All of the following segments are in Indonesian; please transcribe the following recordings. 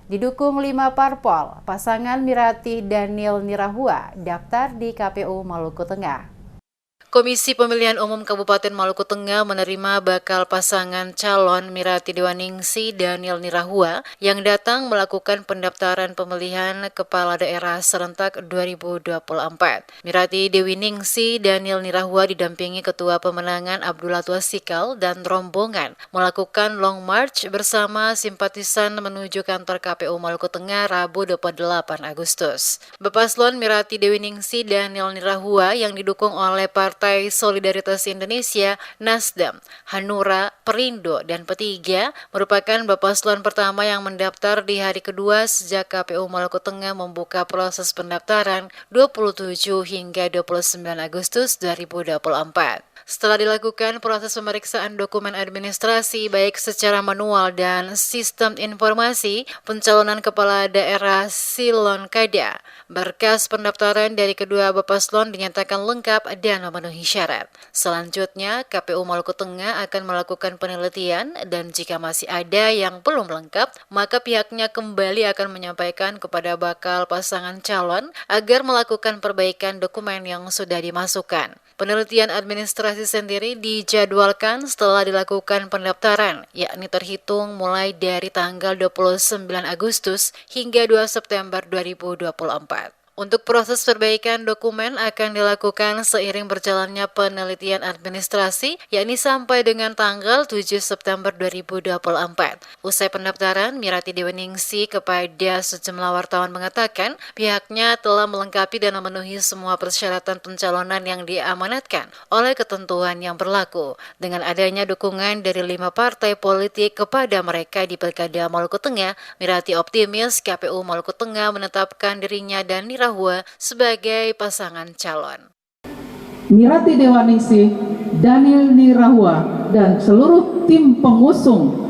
Didukung 5 parpol, pasangan Mirati Daniel Nirahua daftar di KPU Maluku Tengah. Komisi Pemilihan Umum Kabupaten Maluku Tengah menerima bakal pasangan calon Mirati Dewaningsi Daniel Nirahua yang datang melakukan pendaftaran pemilihan Kepala Daerah serentak 2024. Mirati Dewaningsi Daniel Nirahua didampingi Ketua Pemenangan Abdullah Tuasikal dan rombongan melakukan long march bersama simpatisan menuju kantor KPU Maluku Tengah Rabu 28 Agustus. Bapaslon Mirati Dewaningsi Daniel Nirahua yang didukung oleh Partai Solidaritas Indonesia, Nasdem, Hanura, Perindo, dan P3 merupakan bapaslon pertama yang mendaftar di hari kedua sejak KPU Maluku Tengah membuka proses pendaftaran 27 hingga 29 Agustus 2024. Setelah dilakukan proses pemeriksaan dokumen administrasi baik secara manual dan sistem informasi pencalonan kepala daerah Silon Kada, berkas pendaftaran dari kedua bapaslon dinyatakan lengkap dan memenuhi syarat. Selanjutnya, KPU Maluku Tengah akan melakukan penelitian dan jika masih ada yang belum lengkap, maka pihaknya kembali akan menyampaikan kepada bakal pasangan calon agar melakukan perbaikan dokumen yang sudah dimasukkan. Penelitian administrasi sendiri dijadwalkan setelah dilakukan pendaftaran, yakni terhitung mulai dari tanggal 29 Agustus hingga 2 September 2024. Untuk proses perbaikan dokumen akan dilakukan seiring berjalannya penelitian administrasi, yakni sampai dengan tanggal 7 September 2024. Usai pendaftaran, Mirati Dewaningsi kepada sejumlah wartawan mengatakan pihaknya telah melengkapi dan memenuhi semua persyaratan pencalonan yang diamanatkan oleh ketentuan yang berlaku. Dengan adanya dukungan dari 5 partai politik kepada mereka di Pilkada Maluku Tengah, Mirati optimis KPU Maluku Tengah menetapkan dirinya dan Nirahua sebagai pasangan calon. Mirati Dewaningsi, Daniel Nirahua, dan seluruh tim pengusung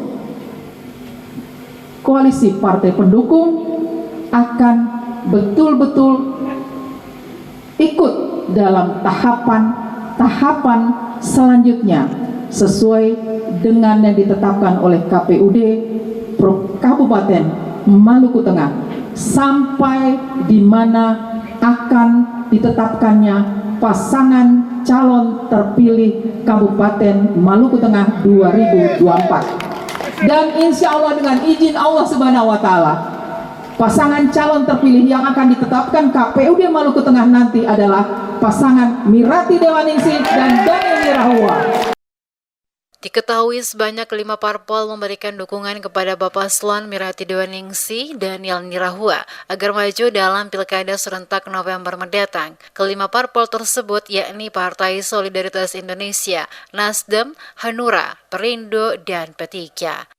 koalisi partai pendukung akan betul-betul ikut dalam tahapan selanjutnya sesuai dengan yang ditetapkan oleh KPUD Kabupaten Maluku Tengah, sampai di mana akan ditetapkannya pasangan calon terpilih Kabupaten Maluku Tengah 2024. Dan insya Allah dengan izin Allah Subhanahu wa Ta'ala, pasangan calon terpilih yang akan ditetapkan KPUD Maluku Tengah nanti adalah pasangan Mirati Dewaningsi dan Daniel Nirahua. Diketahui sebanyak 5 parpol memberikan dukungan kepada Bapaslon Mirati Dewaningsi Daniel Nirahua agar maju dalam Pilkada serentak November mendatang. Kelima parpol tersebut yakni Partai Solidaritas Indonesia, Nasdem, Hanura, Perindo, dan P3.